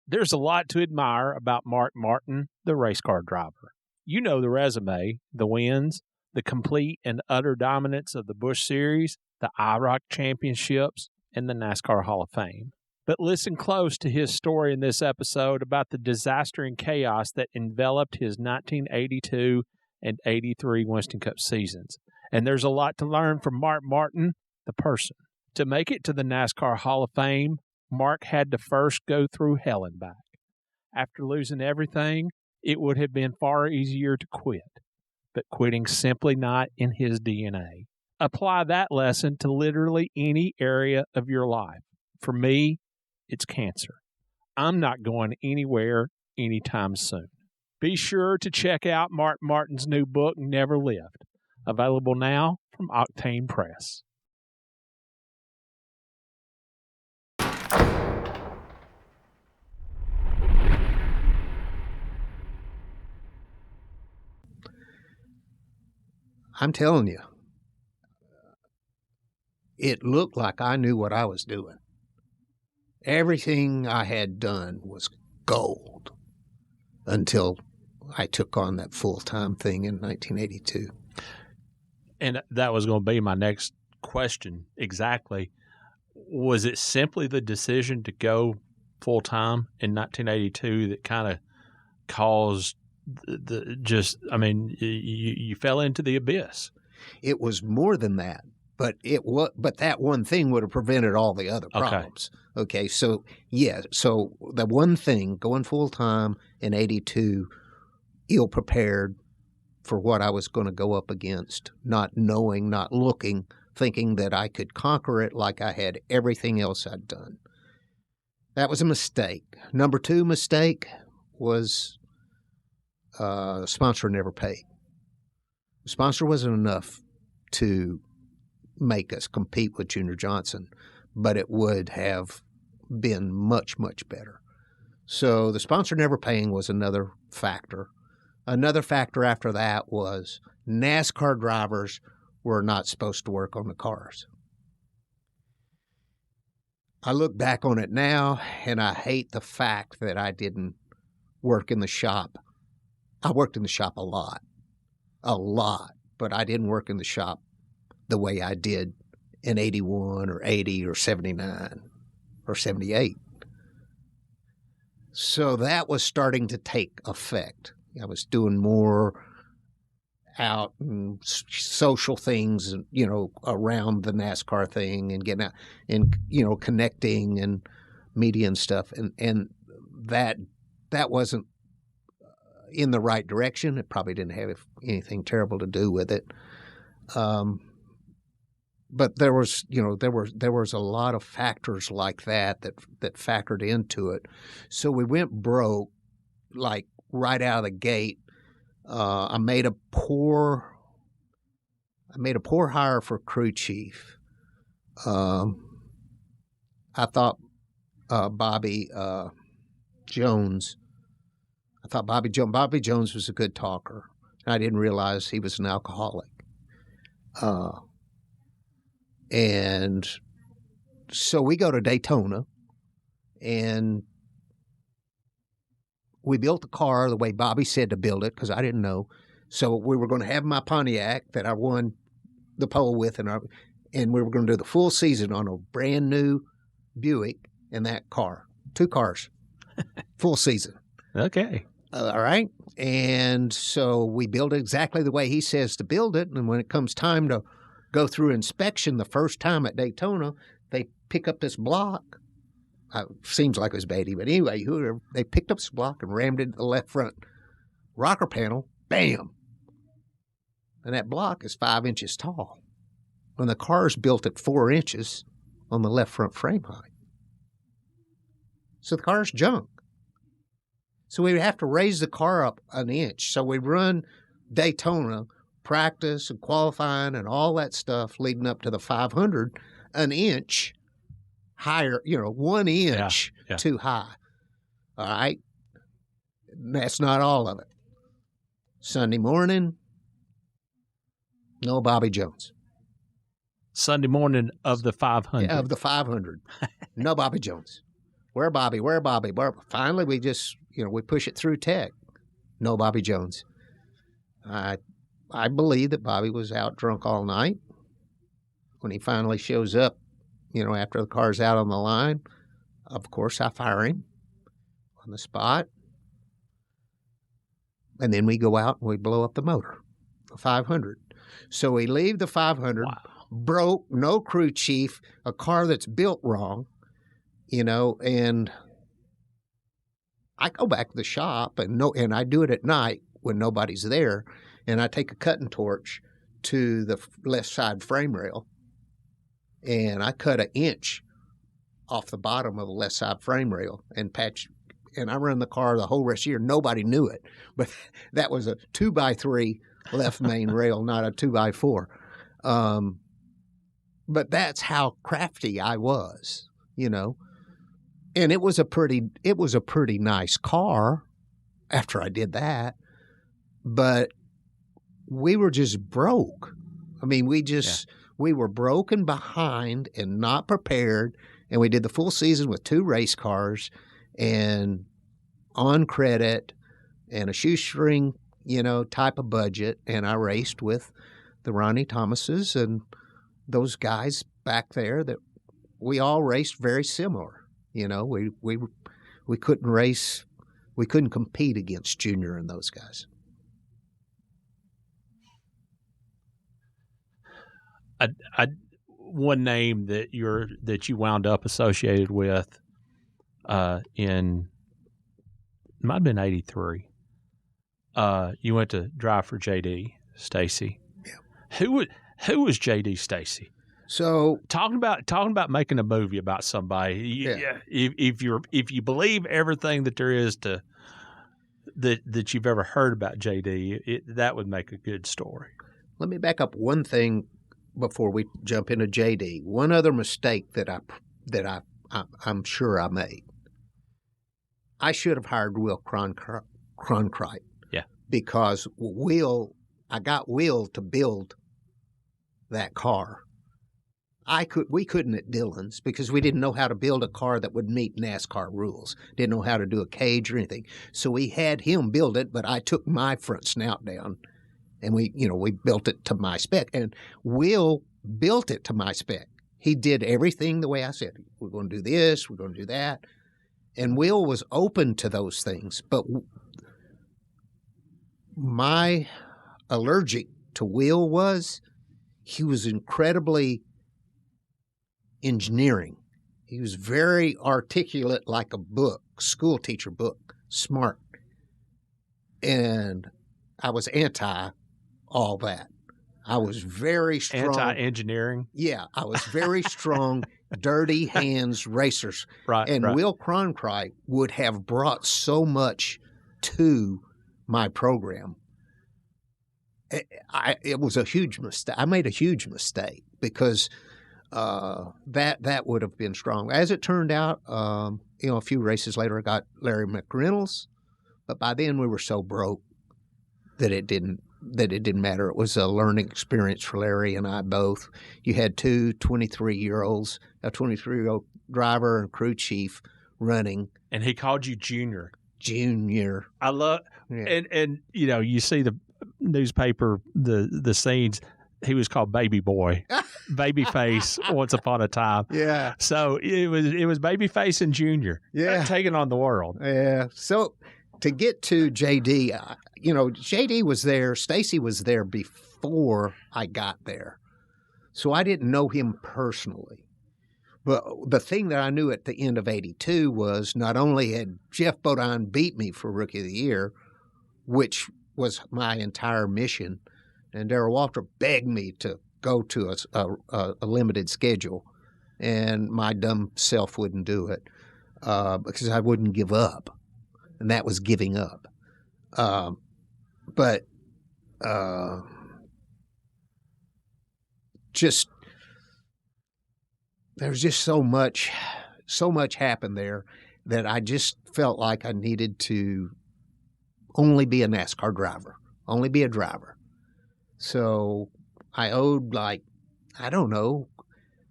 There's a lot to admire about Mark Martin, the race car driver. You know the resume, the wins, the complete and utter dominance of the Busch Series, the IROC championships, and the NASCAR Hall of Fame. But listen close to his story in this episode about the disaster and chaos that enveloped his 1982 and 83 Winston Cup seasons. And there's a lot to learn from Mark Martin, the person. To make it to the NASCAR Hall of Fame, Mark had to first go through hell and back. After losing everything, it would have been far easier to quit. But quitting's simply not in his DNA. Apply that lesson to literally any area of your life. For me, it's cancer. I'm not going anywhere anytime soon. Be sure to check out Mark Martin's new book, Never Lived, available now from Octane Press. I'm telling you, it looked like I knew what I was doing. Everything I had done was gold until I took on that full-time thing in 1982. And that was going to be my next question exactly. Was it simply the decision to go full-time in 1982 that kind of caused you fell into the abyss? It was more than that, but that one thing would have prevented all the other problems. Okay, so yeah, so the one thing, going full time in 82, ill prepared for what I was going to go up against, not knowing, not looking, thinking that I could conquer it like I had everything else I'd done. That was a mistake. Number two mistake was the sponsor never paid. The sponsor wasn't enough to make us compete with Junior Johnson, but it would have been much, much better. So the sponsor never paying was another factor. Another factor after that was NASCAR drivers were not supposed to work on the cars. I look back on it now, and I hate the fact that I didn't work in the shop. I worked in the shop a lot, but I didn't work in the shop the way I did in 81 or 80 or 79 or 78. So that was starting to take effect. I was doing more out and social things, around the NASCAR thing and getting out and, connecting and media and stuff. And that wasn't in the right direction. It probably didn't have anything terrible to do with it. But there was a lot of factors like that factored into it. So we went broke, like right out of the gate. I made a poor hire for crew chief. I thought Bobby Jones. Bobby Jones was a good talker. I didn't realize he was an alcoholic. And so we go to Daytona, and we built the car the way Bobby said to build it, because I didn't know. So we were going to have my Pontiac that I won the pole with, and we were going to do the full season on a brand new Buick in that car. 2 cars, full season. Okay. All right. And so we built it exactly the way he says to build it. And when it comes time to go through inspection the first time at Daytona, they pick up this block. Seems like it was Beatty, but anyway, they picked up this block and rammed it into the left front rocker panel. Bam! And that block is 5 inches tall. When the car is built at 4 inches on the left front frame height. So the car's junk. So we have to raise the car up an inch. So we run Daytona, practice and qualifying and all that stuff leading up to the 500, an inch higher, 1 inch too high. All right. That's not all of it. Sunday morning, no Bobby Jones. Sunday morning of the 500. Yeah, of the 500. No Bobby Jones. Where Bobby? Where Bobby? Finally, we just, we push it through tech. No Bobby Jones. I believe that Bobby was out drunk all night. When he finally shows up, after the car's out on the line, of course, I fire him on the spot. And then we go out and we blow up the motor, the 500. So we leave the 500, Wow. broke, no crew chief, a car that's built wrong, and I go back to the shop and I do it at night when nobody's there, and I take a cutting torch to the left side frame rail, and I cut an inch off the bottom of the left side frame rail and patch. And I run the car the whole rest of the year. Nobody knew it, but that was a 2x3 left main rail, not a 2x4. But that's how crafty I was, And it was a pretty nice car after I did that, but we were just broke. I mean, we were broken behind and not prepared, and we did the full season with 2 race cars and on credit and a shoestring, type of budget. And I raced with the Ronnie Thomases and those guys back there that we all raced very similar. We couldn't race, we couldn't compete against Junior and those guys. One name that you wound up associated with in it might have been 83. You went to drive for JD Stacy. Yeah. Who was JD Stacy? So talking about making a movie about somebody. If you believe everything that there is that you've ever heard about JD, that would make a good story. Let me back up one thing before we jump into JD. One other mistake that I'm sure I made. I should have hired Will Cronkite. Yeah. Because I got Will to build that car. We couldn't at Dillon's because we didn't know how to build a car that would meet NASCAR rules. Didn't know how to do a cage or anything. So we had him build it, but I took my front snout down and we built it to my spec. And Will built it to my spec. He did everything the way I said. We're going to do this, we're going to do that. And Will was open to those things. But my allergic to Will was he was incredibly engineering. He was very articulate like a book, school teacher book, smart. And I was anti all that. I was very strong. Anti-engineering? Yeah, I was very strong, dirty hands racers. Right. And Will Cronkite would have brought so much to my program. It was a huge mistake. I made a huge mistake because that would have been strong. As it turned out, a few races later, I got Larry McReynolds, but by then we were so broke that it didn't matter. It was a learning experience for Larry and I both. You had 2 23-year-olds, a 23-year-old driver and crew chief running. And he called you Junior. Junior. I love, yeah. And you see the newspaper, the scenes. He was called Baby Boy, Babyface once upon a time. Yeah. So it was Babyface and Junior. Yeah. Taking on the world. Yeah. So to get to JD, JD was there. Stacy was there before I got there. So I didn't know him personally. But the thing that I knew at the end of 82 was not only had Jeff Bodine beat me for Rookie of the Year, which was my entire mission, and Darrell Walter begged me to go to a limited schedule, and my dumb self wouldn't do it because I wouldn't give up, and that was giving up. But just there's just so much happened there that I just felt like I needed to only be a NASCAR driver, only be a driver. So I owed I don't know,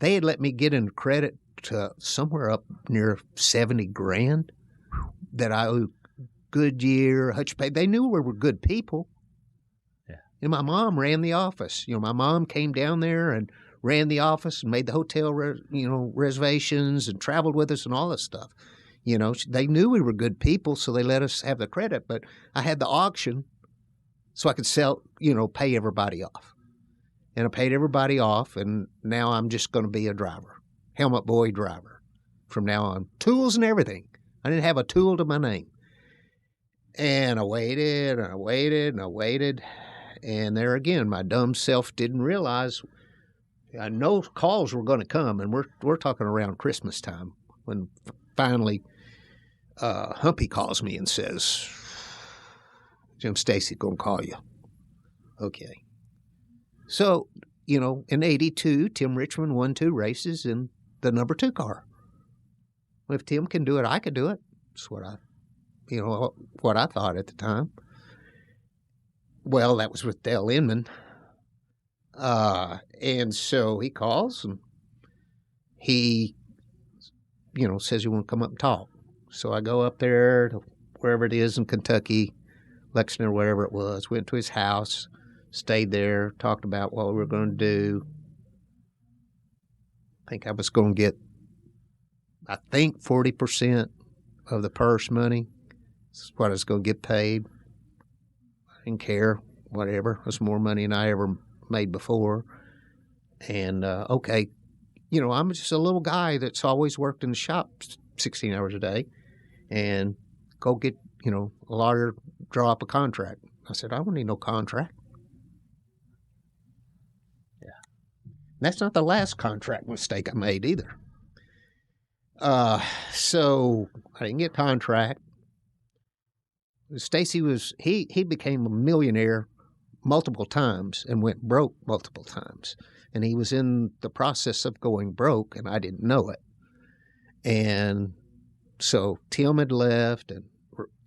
they had let me get into credit to somewhere up near 70 grand that I owed Goodyear, Hutch Pay. They knew we were good people. Yeah. And my mom ran the office. My mom came down there and ran the office and made the hotel, reservations and traveled with us and all this stuff. They knew we were good people, so they let us have the credit. But I had the auction so I could sell, pay everybody off. And I paid everybody off, and now I'm just going to be a driver, helmet boy driver from now on. Tools and everything. I didn't have a tool to my name. And I waited, and I waited, and I waited. And there again, my dumb self didn't realize I know calls were going to come, and we're talking around Christmas time when finally Humpy calls me and says, Jim Stacy going to call you. Okay. So, in 82, Tim Richmond won 2 races in the number 2 car. Well, if Tim can do it, I could do it. That's what I thought at the time. Well, that was with Dale Inman. And so he calls and he, says you want to come up and talk. So I go up there to wherever it is in Kentucky, Lexington or wherever it was, went to his house, stayed there, talked about what we were going to do. I think I was going to get, 40% of the purse money. That's what I was going to get paid. I didn't care, whatever. It was more money than I ever made before. And, okay, I'm just a little guy that's always worked in the shop 16 hours a day and go get, a lawyer, draw up a contract. I said, I don't need no contract. Yeah. That's not the last contract mistake I made either. So I didn't get a contract. Stacy he became a millionaire multiple times and went broke multiple times. And he was in the process of going broke, and I didn't know it. And so Tim had left, and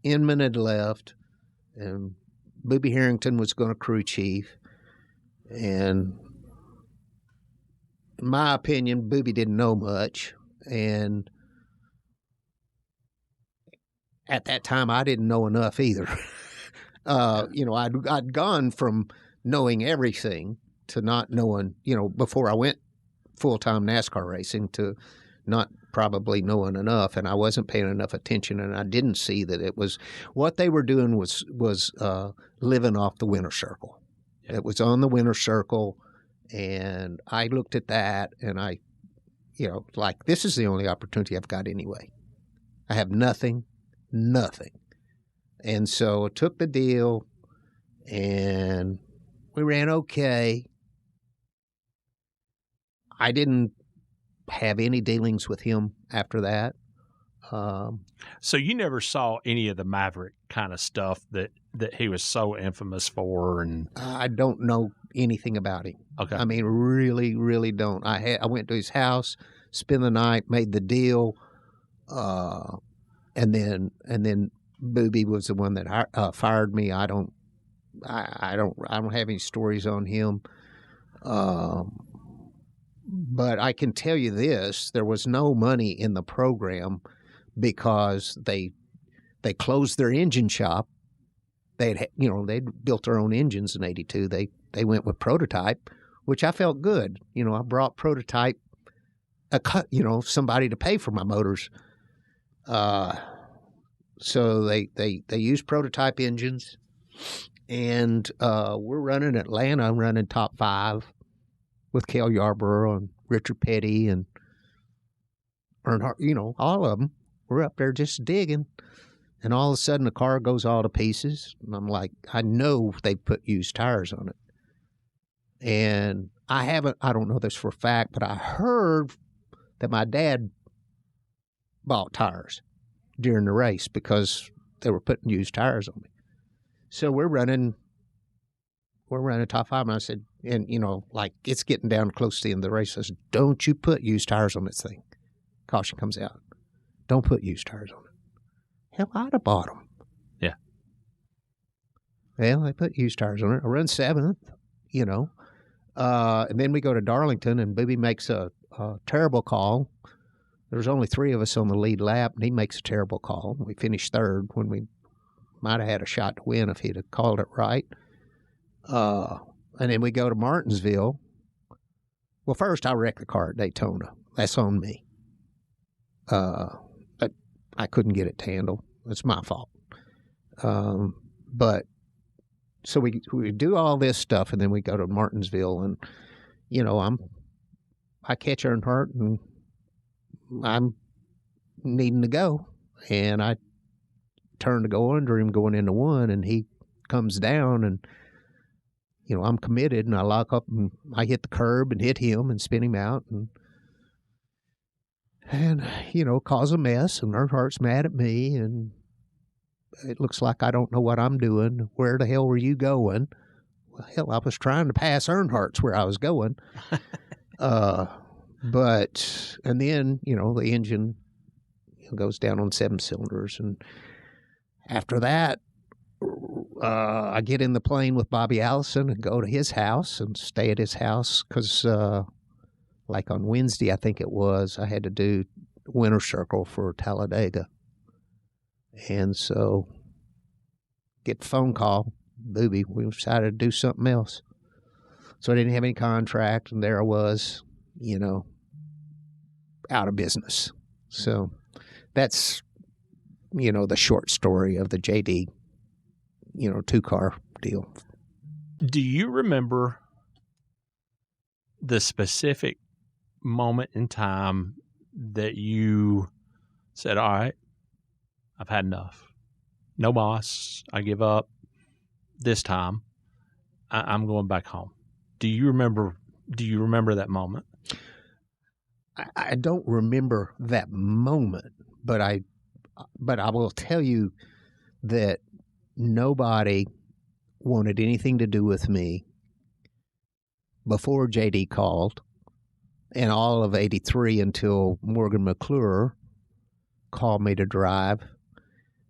Inman had left, and Booby Harrington was going to crew chief. And in my opinion, Booby didn't know much. And at that time, I didn't know enough either. I'd gone from knowing everything to not knowing, before I went full-time NASCAR racing, to not probably knowing enough, and I wasn't paying enough attention, and I didn't see that it was what they were doing was living off the winner circle. Yeah. It was on the winner circle, and I looked at that, and I, this is the only opportunity I've got anyway. I have nothing. And so I took the deal, and we ran okay. I didn't have any dealings with him after that. So you never saw any of the Maverick kind of stuff that he was so infamous for? And I don't know anything about him. Okay. I mean, really, really don't. I went to his house, spent the night, made the deal, and then Booby was the one that fired me. I don't have any stories on him. But I can tell you this: there was no money in the program because they closed their engine shop. They'd built their own engines in '82. They went with Prototype, which I felt good. I brought Prototype somebody to pay for my motors. So they used Prototype engines, and we're running Atlanta. I'm running top 5 with Cale Yarborough and Richard Petty and Earnhardt, all of them. We're up there just digging, and all of a sudden the car goes all to pieces. And I'm like, I know they put used tires on it. And I don't know this for a fact, but I heard that my dad bought tires during the race because they were putting used tires on me. So we're running top 5, and I said, and it's getting down close to the end of the race. I said, don't you put used tires on this thing. Caution comes out. Don't put used tires on it. Hell, I'd have bought them. Yeah. Well, I put used tires on it. I run 7th, and then we go to Darlington, and Booby makes a terrible call There was only 3 of us on the lead lap, and he makes a terrible call. We finished third when we might have had a shot to win if he'd have called it right. And then we go to Martinsville. Well, first I wrecked the car at Daytona. That's on me. But I couldn't get it to handle. It's my fault. But so we do all this stuff, and then we go to Martinsville, and I catch Earnhardt, and I'm needing to go, and I turn to go under him going into one, and he comes down, and I'm committed, and I lock up, and I hit the curb and hit him and spin him out, and cause a mess, and Earnhardt's mad at me, and it looks like I don't know what I'm doing. Where the hell were you going? Well, hell, I was trying to pass Earnhardt's where I was going. And then, the engine goes down on 7 cylinders. And after that, I get in the plane with Bobby Allison and go to his house and stay at his house because, like on Wednesday, I think it was, I had to do Winter Circle for Talladega. And so, get the phone call, booby, we decided to do something else. So I didn't have any contract, and there I was, out of business. So that's, the short story of the JD, 2-car deal. Do you remember the specific moment in time that you said, all right, I've had enough. No boss. I give up. This time, I'm going back home. Do you remember that moment? I don't remember that moment, but I will tell you that nobody wanted anything to do with me before JD called, and all of '83 until Morgan-McClure called me to drive.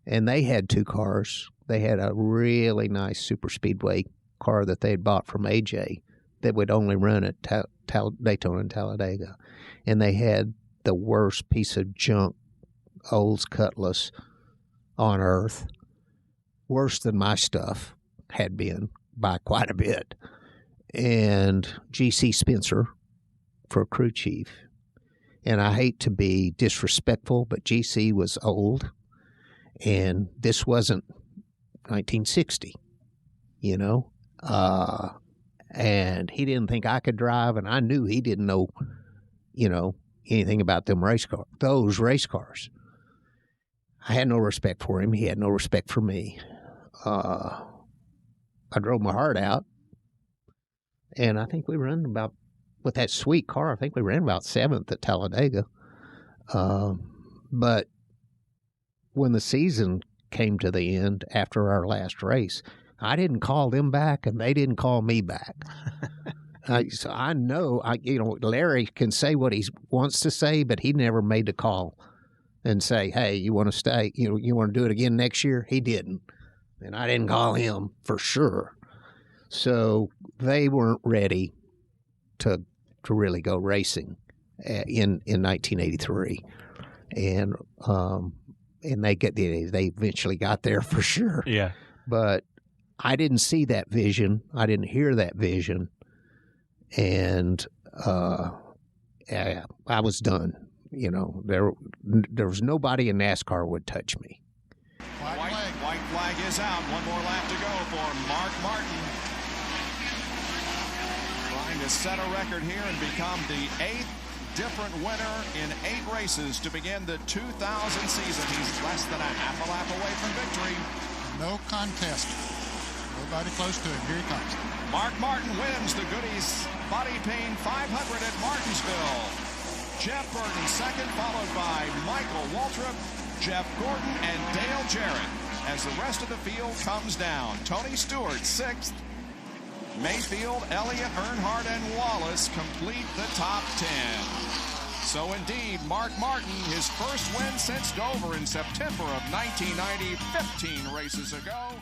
And they had 2 cars. They had a really nice super speedway car that they had bought from AJ that would only run at Daytona and Talladega. And they had the worst piece of junk Olds Cutlass on earth. Worse than my stuff had been by quite a bit. And G.C. Spencer for crew chief. And I hate to be disrespectful, but G.C. was old. And this wasn't 1960, and he didn't think I could drive, and I knew he didn't know, anything about those race cars. I had no respect for him. He had no respect for me. I drove my heart out, and I think we ran with that sweet car, I think we ran about 7th at Talladega. But when the season came to the end after our last race, I didn't call them back, and they didn't call me back. So I know, Larry can say what he wants to say, but he never made the call and say, hey, you want to stay? You want to do it again next year? He didn't. And I didn't call him for sure. So they weren't ready to really go racing in 1983. And they eventually got there for sure. Yeah. But I didn't see that vision. I didn't hear that vision. And I was done. There was nobody in NASCAR would touch me. White flag is out. One more lap to go for Mark Martin. Trying to set a record here and become the 8th different winner in 8 races to begin the 2000 season. He's less than a half a lap away from victory. No contest. Nobody close to him. Here he comes. Mark Martin wins the Goodies Body Pain 500 at Martinsville. Jeff Burton second, followed by Michael Waltrip, Jeff Gordon, and Dale Jarrett. As the rest of the field comes down, Tony Stewart 6th. Mayfield, Elliott, Earnhardt, and Wallace complete the top 10. So indeed, Mark Martin, his first win since Dover in September of 1990, 15 races ago.